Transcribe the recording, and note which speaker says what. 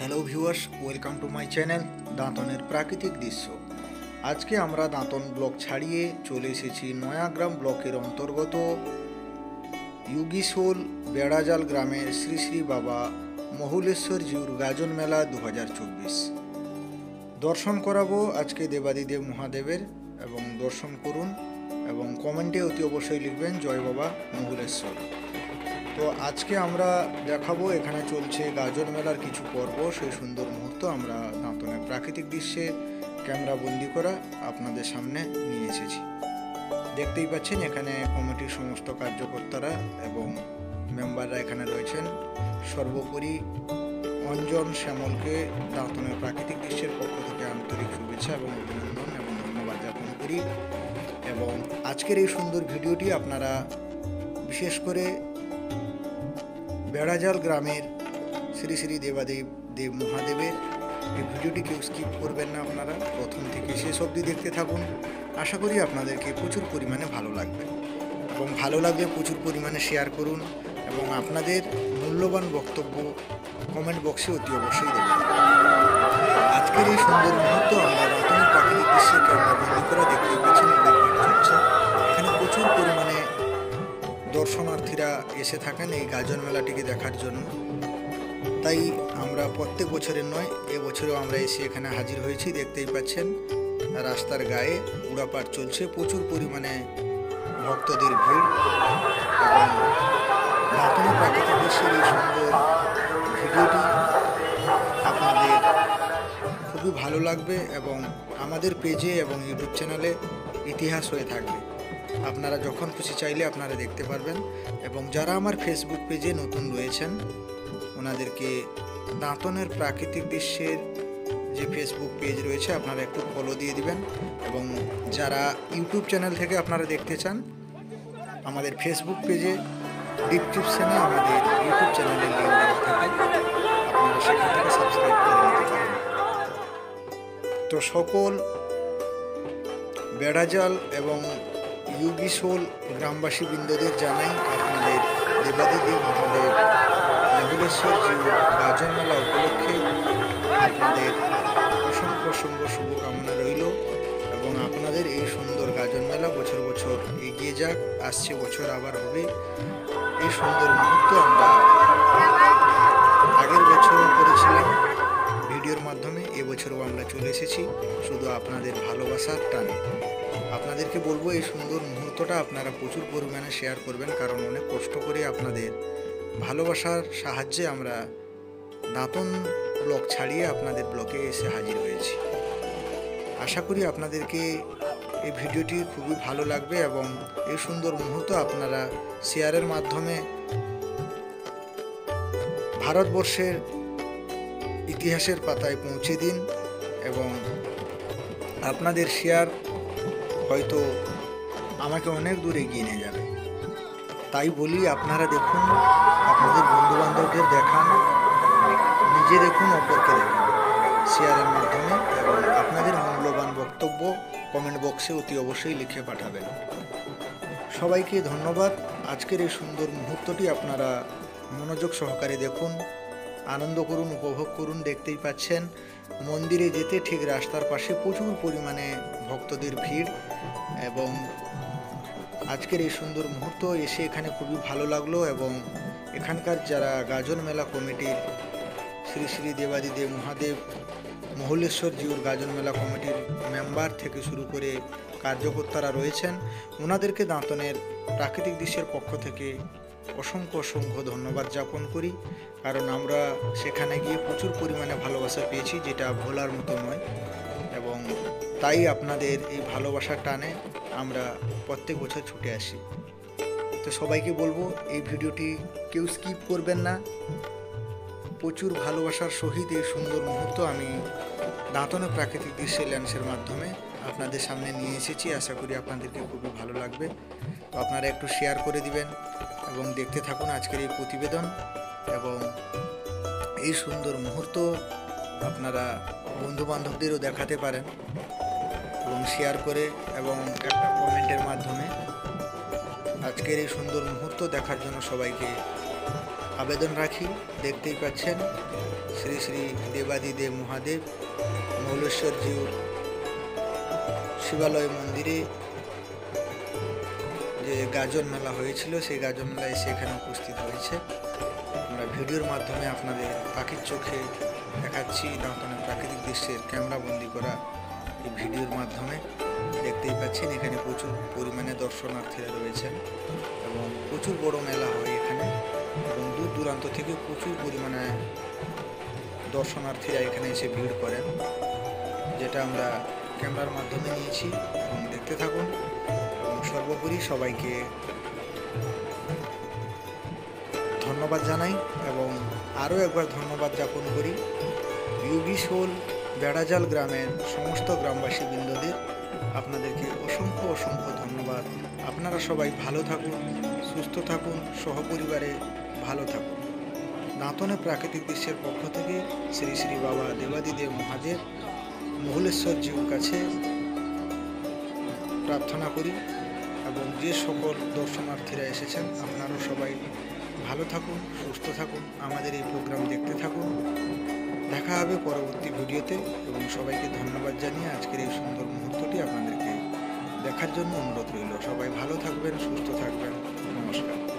Speaker 1: Hello viewers, welcome to my channel দাঁতনের প্রাকৃতিক দৃশ্য। আজকে আমরা দাঁতন ব্লক ছাড়িয়ে চলে এসেছি নয়াগ্রাম ব্লকের অন্তর্গত ইউগিশোল বেড়াজাল গ্রামের শ্রী শ্রী বাবা মহুলেশ্বর জিউর গাজন মেলা 2024 দর্শন করাবো আজকে দেবাদিদেব মহাদেবের, এবং দর্শন করুন এবং কমেন্টে অতি অবশ্যই লিখবেন জয় বাবা মহুলেশ্বর। তো আজকে আমরা দেখাবো এখানে চলছে গাজন মেলার কিছু পর্ব, সেই সুন্দর মুহূর্ত আমরা দাঁতনের প্রাকৃতিক দৃশ্যে ক্যামেরা বন্দি করা আপনাদের সামনে নিয়ে এসেছি। দেখতেই পাচ্ছেন এখানে কমিটির সমস্ত কার্যকর্তারা এবং মেম্বাররা এখানে রয়েছেন। সর্বোপরি অঞ্জন শ্যামলকে দাঁতনের প্রাকৃতিক দৃশ্যের পক্ষ থেকে আন্তরিক শুভেচ্ছা এবং অভিনন্দন এবং ধন্যবাদ জ্ঞাপন করি। এবং আজকের এই সুন্দর ভিডিওটি আপনারা বিশেষ করে বেড়াজাল গ্রামের শ্রী শ্রী দেব মহাদেবের এই ভিডিওটি কেউ স্কিপ করবেন না, আপনারা প্রথম থেকে শেষ অবধি দেখতে থাকুন। আশা করি আপনাদেরকে প্রচুর পরিমাণে ভালো লাগবে, এবং ভালো লাগলে প্রচুর পরিমাণে শেয়ার করুন এবং আপনাদের মূল্যবান বক্তব্য কমেন্ট বক্সে অতি অবশ্যই দেবেন। আজকের এই সুন্দর মুহূর্ত আমরা দাঁতনের প্রাকৃতিক দৃশ্যের ক্যামেরা বন্দি করা দেখতে পাচ্ছেন চলছে। এখানে প্রচুর পরিমাণে দর্শনার্থীরা এসে থাকেন এই গাজন মেলাটিকে দেখার জন্য। তাই আমরা প্রত্যেক বছরের নয়, এবছরেও আমরা এসে এখানে হাজির হয়েছি। দেখতেই পাচ্ছেন রাস্তার গায়ে উড়াপাট চলছে, প্রচুর পরিমাণে ভক্তদের ভিড়, এবং দাঁতনের প্রাকৃতিক দৃশ্যের এই সুন্দর ভিডিওটি আপনাদের খুবই ভালো লাগবে এবং আমাদের পেজে এবং ইউটিউব চ্যানেলে ইতিহাস হয়ে থাকবে। আপনারা যখন খুশি চাইলে আপনারা দেখতে পারবেন। এবং যারা আমার ফেসবুক পেজে নতুন রয়েছেন ওনাদেরকে দাঁতনের প্রাকৃতিক দৃশ্যের যে ফেসবুক পেজ রয়েছে আপনারা একটু ফলো দিয়ে দিবেন। এবং যারা ইউটিউব চ্যানেল থেকে আপনারা দেখতে চান, আমাদের ফেসবুক পেজে ডিসক্রিপশনে আমাদের ইউটিউব চ্যানেলের লিঙ্ক দেওয়া থাকে, আপনারা সেখান থেকে সাবস্ক্রাইব করে নিতে পারেন। তো সকল বেড়াজাল এবং ইউগিশোল গ্রামবাসী বৃন্দদের জানাই আপনাদের দেবাদিদেব মহাদেব মহুলেশ্বর জিউ গাজন মেলা উপলক্ষে আপনাদের অসংখ্য অসংখ্য শুভকামনা রইল। এবং আপনাদের এই সুন্দর গাজন মেলা বছর বছর এগিয়ে যাক, আসছে বছর আবার হবে। এই সুন্দর মুহূর্ত আমরা আগের বছরও করেছিলাম ভিডিওর মাধ্যমে, এবছরও আমরা চলে এসেছি শুধু আপনাদের ভালোবাসার টানে। আপনাদেরকে বলবো এই সুন্দর মুহূর্তটা আপনারা প্রচুর পরিমাণে শেয়ার করবেন, কারণ অনেক কষ্ট করে আপনাদের ভালোবাসার সাহায্যে আমরা দাঁতন ব্লক ছাড়িয়ে আপনাদের ব্লকে এসে হাজির হয়েছি। আশা করি আপনাদেরকে এই ভিডিওটি খুবই ভালো লাগবে এবং এই সুন্দর মুহূর্ত আপনারা শেয়ারের মাধ্যমে ভারতবর্ষের ইতিহাসের পাতায় পৌঁছে দিন। এবং আপনাদের শেয়ার হয়তো আমাকে অনেক দূর এগিয়ে নিয়ে যাবে। তাই বলি আপনারা দেখুন, আপনাদের বন্ধুবান্ধবদের দেখান, নিজে দেখুন, অপরকে দেখুন শেয়ারের মাধ্যমে, এবং আপনাদের মূল্যবান বক্তব্য কমেন্ট বক্সে অতি অবশ্যই লিখে পাঠাবেন। সবাইকে ধন্যবাদ। আজকের এই সুন্দর মুহূর্তটি আপনারা মনোযোগ সহকারে দেখুন, আনন্দ করুন, উপভোগ করুন। দেখতেই পাচ্ছেন মন্দিরে যেতে ঠিক রাস্তার পাশে প্রচুর পরিমাণে ভক্তদের ভিড়, এবং আজকের এই সুন্দর মুহূর্ত এসে এখানে খুবই ভালো লাগলো। এবং এখানকার যারা গাজন মেলা কমিটির শ্রী শ্রী দেবাদিদেব মহাদেব মহুলেশ্বর জিউর গাজন মেলা কমিটির মেম্বার থেকে শুরু করে কার্যকর্তারা রয়েছেন, ওনাদেরকে দাঁতনের প্রাকৃতিক দৃশ্যের পক্ষ থেকে অসংখ্য অসংখ্য ধন্যবাদ জ্ঞাপন করি। কারণ আমরা সেখানে গিয়ে প্রচুর পরিমাণে ভালোবাসা পেয়েছি, যেটা ভোলার মতো নয়। এবং তাই আপনাদের এই ভালোবাসার টানে আমরা প্রত্যেক বছর ছুটে আসি। তো সবাইকে বলবো এই ভিডিওটি কেউ স্কিপ করবেন না। প্রচুর ভালোবাসার সহিত এই সুন্দর মুহূর্ত আমি দাঁতনের প্রাকৃতিক দৃশ্যের লেন্সের মাধ্যমে আপনাদের সামনে নিয়ে এসেছি। আশা করি আপনাদেরকে খুবই ভালো লাগবে। তো আপনারা একটু শেয়ার করে দিবেন এবং দেখতে থাকুন আজকের এই প্রতিবেদন। এবং এই সুন্দর মুহূর্ত আপনারা বন্ধুবান্ধবদেরও দেখাতে পারেন এবং শেয়ার করে এবং একটা কমেন্টের মাধ্যমে আজকের এই সুন্দর মুহূর্ত দেখার জন্য সবাইকে আবেদন রাখি। দেখতেই পাচ্ছেন শ্রী শ্রী দেবাদিদেব মহাদেব মৌলেশ্বরজিউ শিবালয় মন্দিরে যে গাজন মেলা হয়েছিল, সেই গাজন মেলায় সেখানে উপস্থিত হয়েছে। আমরা ভিডিওর মাধ্যমে আপনাদের পাখির চোখে দেখাচ্ছি দাঁতনের প্রাকৃতিক দৃশ্যের ক্যামেরাবন্দি করা এই ভিডিওর মাধ্যমে। দেখতেই পাচ্ছেন এখানে প্রচুর পরিমাণে দর্শনার্থীরা রয়েছেন এবং প্রচুর বড় মেলা হয় এখানে, এবং দূর দূরান্ত থেকে প্রচুর পরিমাণে দর্শনার্থীরা এখানে এসে ভিড় করেন, যেটা আমরা ক্যামেরার মাধ্যমে নিয়েছি এবং দেখতে থাকুন। এবং সর্বোপরি সবাইকে ধন্যবাদ জানাই এবং আরও একবার ধন্যবাদ জ্ঞাপন করি ইউবি শোল বেড়াজাল গ্রামের সমস্ত গ্রামবাসী বৃন্দদের। আপনাদেরকে অসংখ্য অসংখ্য ধন্যবাদ। আপনারা সবাই ভালো থাকুন, সুস্থ থাকুন, সহপরিবারে ভালো থাকুন। দাঁতনে প্রাকৃতিক দৃশ্যের পক্ষ থেকে শ্রী শ্রী বাবা দেবাদিদেব মহাদেব মহুলেশ্বরজিউর কাছে প্রার্থনা করি এবং যে সকল দর্শনার্থীরা এসেছেন আপনারাও সবাই ভালো থাকুন, সুস্থ থাকুন, আমাদের এই প্রোগ্রাম দেখতে থাকুন। দেখা হবে পরবর্তী ভিডিওতে এবং সবাইকে ধন্যবাদ জানিয়ে আজকের এই সুন্দর মুহূর্তটি আপনাদেরকে দেখার জন্য অনুরোধ রইল। সবাই ভালো থাকবেন, সুস্থ থাকবেন। নমস্কার।